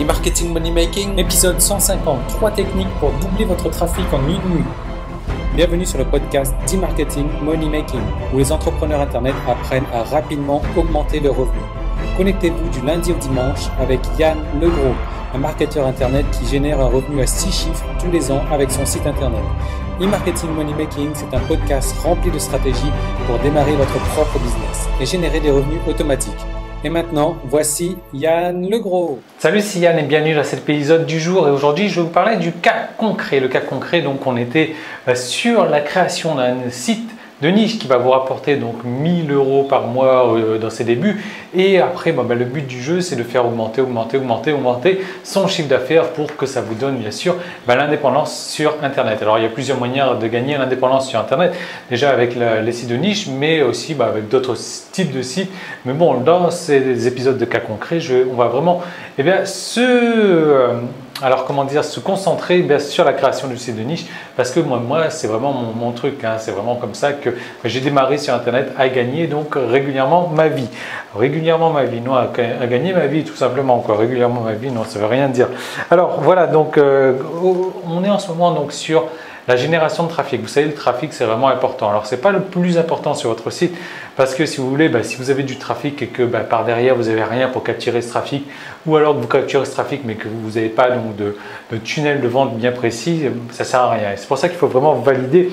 E-marketing money making, épisode 150, 3 techniques pour doubler votre trafic en une nuit. Bienvenue sur le podcast d'e-marketing money making, où les entrepreneurs internet apprennent à rapidement augmenter leurs revenus. Connectez-vous du lundi au dimanche avec Yann Legros, un marketeur internet qui génère un revenu à 6 chiffres tous les ans avec son site internet. E-marketing money making, c'est un podcast rempli de stratégies pour démarrer votre propre business et générer des revenus automatiques. Et maintenant, voici Yann Legros. Salut, c'est Yann et bienvenue dans cet épisode du jour. Et aujourd'hui, je vais vous parler du cas concret. Le cas concret, donc on était sur la création d'un site de niche qui va vous rapporter donc 1000 € par mois dans ses débuts. Et après, le but du jeu, c'est de faire augmenter son chiffre d'affaires pour que ça vous donne bien sûr l'indépendance sur Internet. Alors, il y a plusieurs manières de gagner l'indépendance sur Internet. Déjà avec les sites de niche, mais aussi avec d'autres types de sites. Mais bon, dans ces épisodes de cas concrets, on va vraiment se concentrer sur la création du site de niche, parce que moi c'est vraiment mon truc, c'est vraiment comme ça que j'ai démarré sur Internet à gagner donc régulièrement ma vie. Non, à gagner ma vie tout simplement, quoi. Régulièrement ma vie, non, ça veut rien dire. Alors voilà, donc on est en ce moment donc sur la génération de trafic. Vous savez, le trafic, c'est vraiment important. Alors, ce n'est pas le plus important sur votre site parce que si vous voulez, si vous avez du trafic et que par derrière, vous n'avez rien pour capturer ce trafic, ou alors que vous capturez ce trafic mais que vous n'avez pas donc, de tunnel de vente bien précis, ça ne sert à rien. C'est pour ça qu'il faut vraiment valider,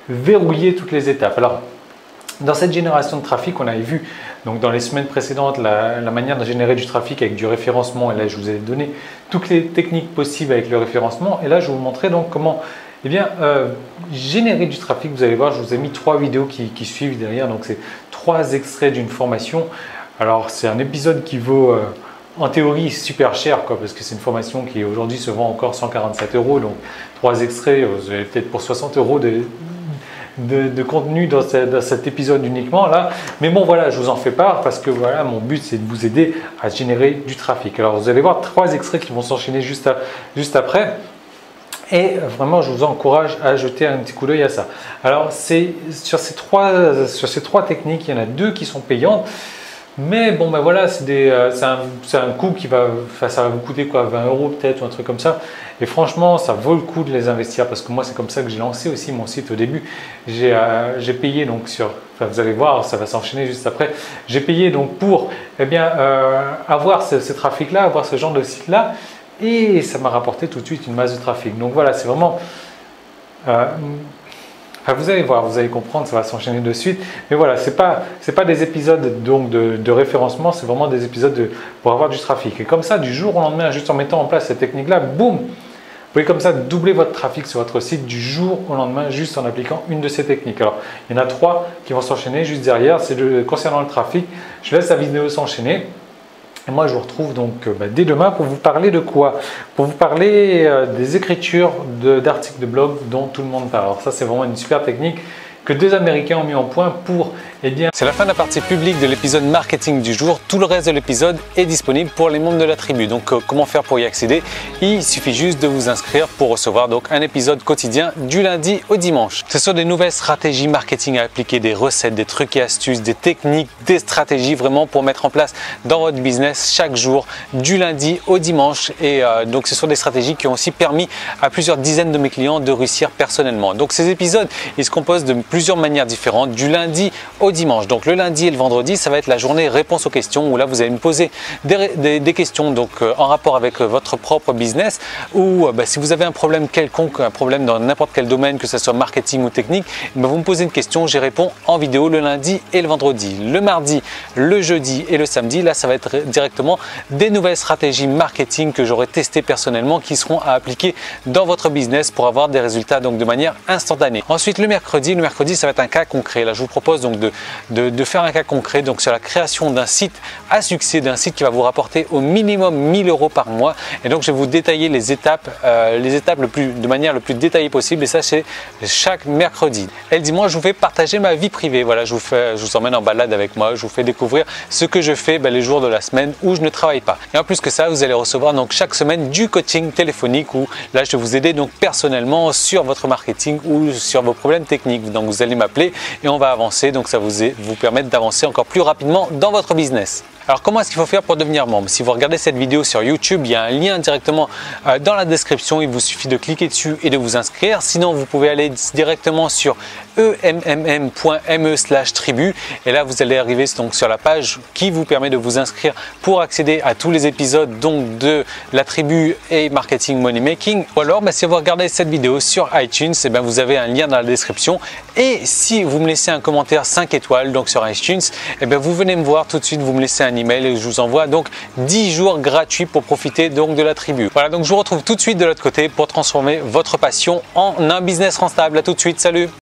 verrouiller toutes les étapes. Alors, dans cette génération de trafic, on avait vu donc dans les semaines précédentes la manière de générer du trafic avec du référencement. Et là, je vous ai donné toutes les techniques possibles avec le référencement. Et là, je vais vous montrer donc comment générer du trafic. Vous allez voir, je vous ai mis 3 vidéos qui suivent derrière. Donc, c'est 3 extraits d'une formation. Alors, c'est un épisode qui vaut en théorie super cher, parce que c'est une formation qui aujourd'hui se vend encore 147 €. Donc, 3 extraits, vous avez peut-être pour 60 € de contenu dans cet épisode uniquement là, mais bon voilà, je vous en fais part parce que voilà, mon but c'est de vous aider à générer du trafic. Alors vous allez voir 3 extraits qui vont s'enchaîner juste après, et vraiment je vous encourage à jeter un petit coup d'œil à ça. Alors c'est sur ces trois techniques, il y en a 2 qui sont payantes. Mais bon, voilà, c'est un coût ça va vous coûter 20 € peut-être ou un truc comme ça. Et franchement, ça vaut le coup de les investir parce que moi, c'est comme ça que j'ai lancé aussi mon site au début. J'ai payé donc vous allez voir, ça va s'enchaîner juste après. J'ai payé donc pour avoir ce trafic-là, avoir ce genre de site-là, et ça m'a rapporté tout de suite une masse de trafic. Donc voilà, c'est vraiment vous allez voir, vous allez comprendre, ça va s'enchaîner de suite. Mais voilà, c'est pas des épisodes donc de référencement, c'est vraiment des épisodes pour avoir du trafic. Et comme ça, du jour au lendemain, juste en mettant en place cette technique-là, boum, vous pouvez comme ça doubler votre trafic sur votre site du jour au lendemain, juste en appliquant une de ces techniques. Alors, il y en a 3 qui vont s'enchaîner juste derrière. Concernant le trafic, je laisse la vidéo s'enchaîner. Et moi, je vous retrouve donc dès demain pour vous parler de quoi? Pour vous parler des écritures d'articles de blog dont tout le monde parle. Alors ça, c'est vraiment une super technique que 2 Américains ont mis en point pour, c'est la fin de la partie publique de l'épisode marketing du jour. Tout le reste de l'épisode est disponible pour les membres de la tribu. Donc, comment faire pour y accéder? Il suffit juste de vous inscrire pour recevoir donc un épisode quotidien du lundi au dimanche. Ce sont des nouvelles stratégies marketing à appliquer, des recettes, des trucs et astuces, des techniques, des stratégies vraiment pour mettre en place dans votre business chaque jour du lundi au dimanche. Et donc, ce sont des stratégies qui ont aussi permis à plusieurs dizaines de mes clients de réussir personnellement. Donc, ces épisodes, ils se composent de plusieurs manières différentes du lundi au dimanche. Donc le lundi et le vendredi, ça va être la journée réponse aux questions où là vous allez me poser des questions donc en rapport avec votre propre business, ou si vous avez un problème quelconque, un problème dans n'importe quel domaine, que ce soit marketing ou technique, vous me posez une question, j'y réponds en vidéo le lundi et le vendredi. Le mardi, le jeudi et le samedi, là ça va être directement des nouvelles stratégies marketing que j'aurai testées personnellement qui seront à appliquer dans votre business pour avoir des résultats donc de manière instantanée. Ensuite le mercredi, ça va être un cas concret. Là je vous propose donc de faire un cas concret donc sur la création d'un site à succès, d'un site qui va vous rapporter au minimum 1000 € par mois. Et donc je vais vous détailler les étapes de manière le plus détaillée possible, et ça c'est chaque mercredi. Et le dimanche, je vous fais partager ma vie privée. Voilà, je vous emmène en balade avec moi, je vous fais découvrir ce que je fais les jours de la semaine où je ne travaille pas. Et en plus que ça, vous allez recevoir donc chaque semaine du coaching téléphonique où là je vais vous aider donc personnellement sur votre marketing ou sur vos problèmes techniques. Donc vous allez m'appeler et on va avancer, donc ça vous permettre d'avancer encore plus rapidement dans votre business. Alors comment est-ce qu'il faut faire pour devenir membre? Si vous regardez cette vidéo sur YouTube, il y a un lien directement dans la description. Il vous suffit de cliquer dessus et de vous inscrire. Sinon, vous pouvez aller directement sur emmm.me/tribu et là vous allez arriver donc sur la page qui vous permet de vous inscrire pour accéder à tous les épisodes donc de la tribu et marketing money making. Ou alors si vous regardez cette vidéo sur iTunes, vous avez un lien dans la description, et si vous me laissez un commentaire 5 étoiles donc sur iTunes, vous venez me voir tout de suite, vous me laissez un email et je vous envoie donc 10 jours gratuits pour profiter donc de la tribu. Voilà, donc je vous retrouve tout de suite de l'autre côté pour transformer votre passion en un business rentable. À tout de suite, salut.